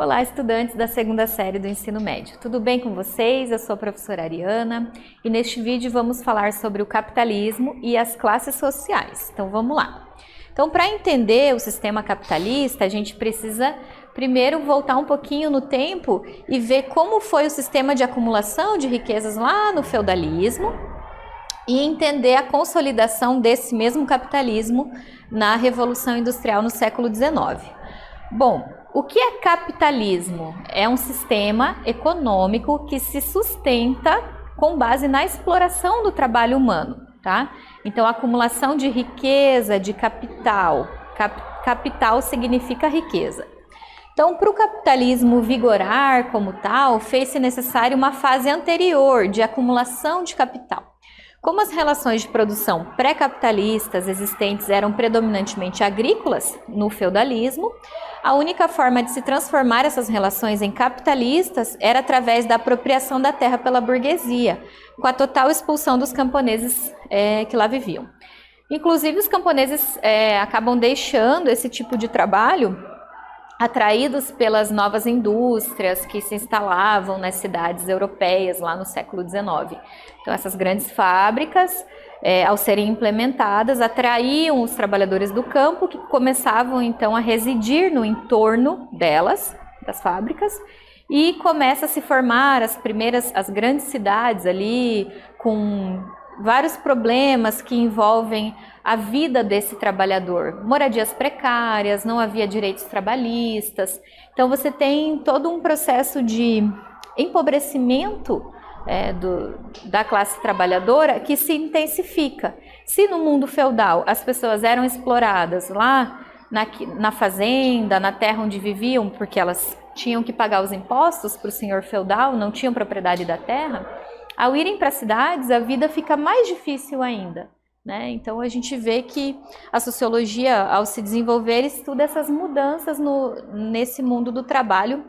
Olá, estudantes da segunda série do ensino médio. Tudo bem com vocês? Eu sou a professora Ariana e neste vídeo vamos falar sobre o capitalismo e as classes sociais. Então vamos lá. Então, para entender o sistema capitalista, a gente precisa primeiro voltar um pouquinho no tempo e ver como foi o sistema de acumulação de riquezas lá no feudalismo e entender a consolidação desse mesmo capitalismo na Revolução Industrial no século XIX. Bom, o que é capitalismo? É um sistema econômico que se sustenta com base na exploração do trabalho humano, tá? Então, a acumulação de riqueza, de capital. Capital significa riqueza. Então, para o capitalismo vigorar como tal, fez-se necessário uma fase anterior de acumulação de capital. Como as relações de produção pré-capitalistas existentes eram predominantemente agrícolas no feudalismo, a única forma de se transformar essas relações em capitalistas era através da apropriação da terra pela burguesia, com a total expulsão dos camponeses que lá viviam. Inclusive, os camponeses acabam deixando esse tipo de trabalho atraídos pelas novas indústrias que se instalavam nas cidades europeias lá no século XIX. Então, essas grandes fábricas, ao serem implementadas, atraíam os trabalhadores do campo que começavam então a residir no entorno delas, das fábricas, e começa a se formar as grandes cidades ali com vários problemas que envolvem a vida desse trabalhador. Moradias precárias, não havia direitos trabalhistas. Então você tem todo um processo de empobrecimento da classe trabalhadora que se intensifica. Se no mundo feudal as pessoas eram exploradas lá na fazenda, na terra onde viviam, porque elas tinham que pagar os impostos para o senhor feudal, não tinham propriedade da terra, ao irem para as cidades, a vida fica mais difícil ainda, né? Então, a gente vê que a sociologia, ao se desenvolver, estuda essas mudanças nesse mundo do trabalho,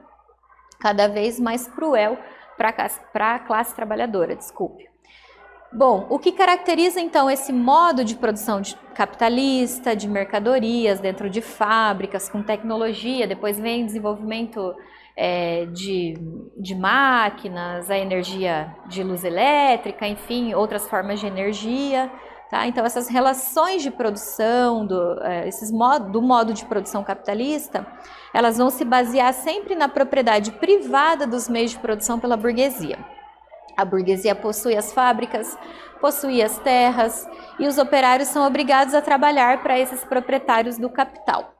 cada vez mais cruel para a classe trabalhadora, desculpe. Bom, o que caracteriza, então, esse modo de produção capitalista, de mercadorias dentro de fábricas, com tecnologia, depois vem desenvolvimento de máquinas, a energia de luz elétrica, enfim, outras formas de energia, tá? Então, essas relações de produção, do modo de produção capitalista, elas vão se basear sempre na propriedade privada dos meios de produção pela burguesia. A burguesia possui as fábricas, possui as terras, e os operários são obrigados a trabalhar para esses proprietários do capital.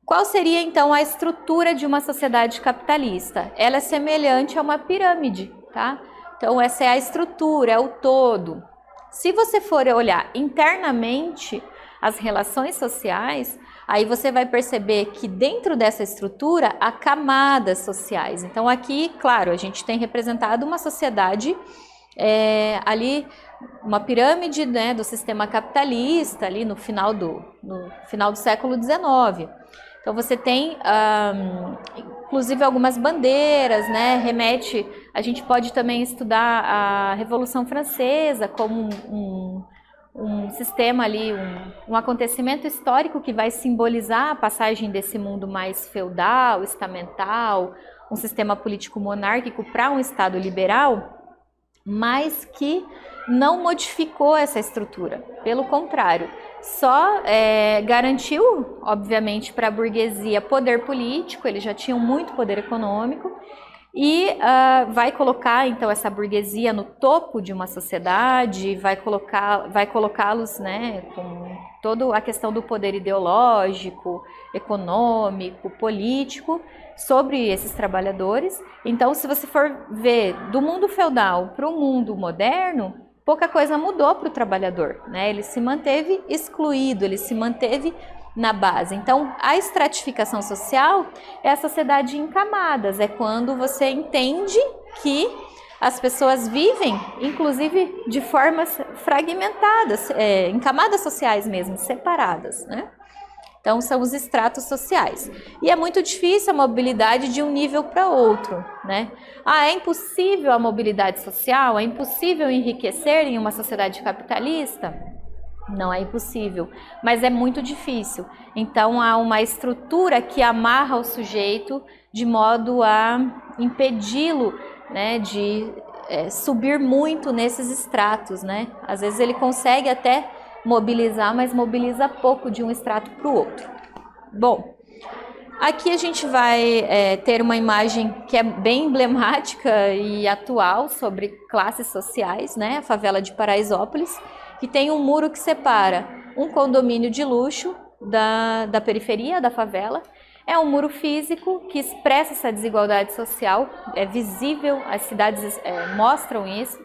Qual seria, então, a estrutura de uma sociedade capitalista? Ela é semelhante a uma pirâmide, tá? Então, essa é a estrutura, é o todo. Se você for olhar internamente as relações sociais, aí você vai perceber que dentro dessa estrutura há camadas sociais. Então, aqui, claro, a gente tem representado uma sociedade ali, uma pirâmide, né, do sistema capitalista ali no final do século XIX. Então, você tem, inclusive, algumas bandeiras, né, a gente pode também estudar a Revolução Francesa como um sistema ali, um acontecimento histórico que vai simbolizar a passagem desse mundo mais feudal, estamental, um sistema político monárquico para um Estado liberal, mas que não modificou essa estrutura. Pelo contrário, só garantiu, obviamente, para a burguesia poder político, eles já tinham muito poder econômico, e vai colocar, então, essa burguesia no topo de uma sociedade, vai colocá-los, né, com toda a questão do poder ideológico, econômico, político, sobre esses trabalhadores. Então, se você for ver do mundo feudal para o mundo moderno, pouca coisa mudou para o trabalhador, né? Ele se manteve excluído, ele se manteve na base. Então, a estratificação social é a sociedade em camadas, é quando você entende que as pessoas vivem, inclusive, de formas fragmentadas, em camadas sociais mesmo, separadas, né? Então, são os estratos sociais. E é muito difícil a mobilidade de um nível para outro, né? É impossível a mobilidade social? É impossível enriquecer em uma sociedade capitalista? Não é impossível, mas é muito difícil. Então há uma estrutura que amarra o sujeito de modo a impedi-lo, né, de subir muito nesses estratos, né? Às vezes ele consegue até mobilizar, mas mobiliza pouco de um extrato para o outro. Bom, aqui a gente vai ter uma imagem que é bem emblemática e atual sobre classes sociais, né? A favela de Paraisópolis, que tem um muro que separa um condomínio de luxo da periferia da favela. É um muro físico que expressa essa desigualdade social, é visível, as cidades mostram isso,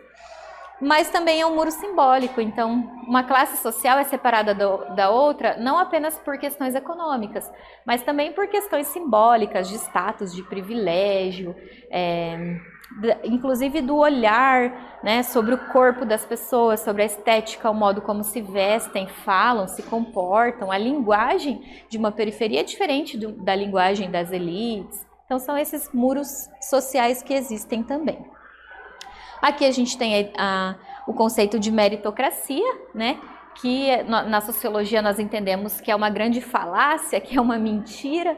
mas também é um muro simbólico. Então, uma classe social é separada da outra não apenas por questões econômicas, mas também por questões simbólicas, de status, de privilégio, inclusive do olhar, né, sobre o corpo das pessoas, sobre a estética, o modo como se vestem, falam, se comportam. A linguagem de uma periferia é diferente da linguagem das elites. Então são esses muros sociais que existem também. Aqui a gente tem o conceito de meritocracia, né, que na sociologia nós entendemos que é uma grande falácia, que é uma mentira,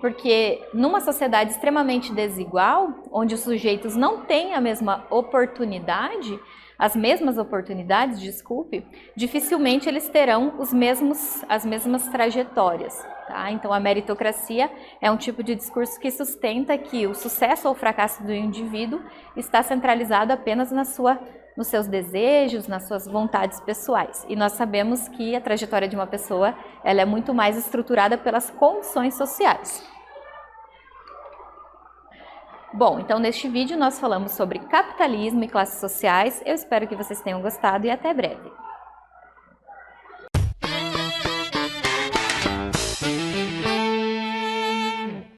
porque numa sociedade extremamente desigual, onde os sujeitos não têm a mesma oportunidade, as mesmas oportunidades, desculpe, dificilmente eles terão as mesmas trajetórias. Tá? Então a meritocracia é um tipo de discurso que sustenta que o sucesso ou fracasso do indivíduo está centralizado apenas nos seus desejos, nas suas vontades pessoais. E nós sabemos que a trajetória de uma pessoa ela é muito mais estruturada pelas condições sociais. Bom, então neste vídeo nós falamos sobre capitalismo e classes sociais. Eu espero que vocês tenham gostado e até breve.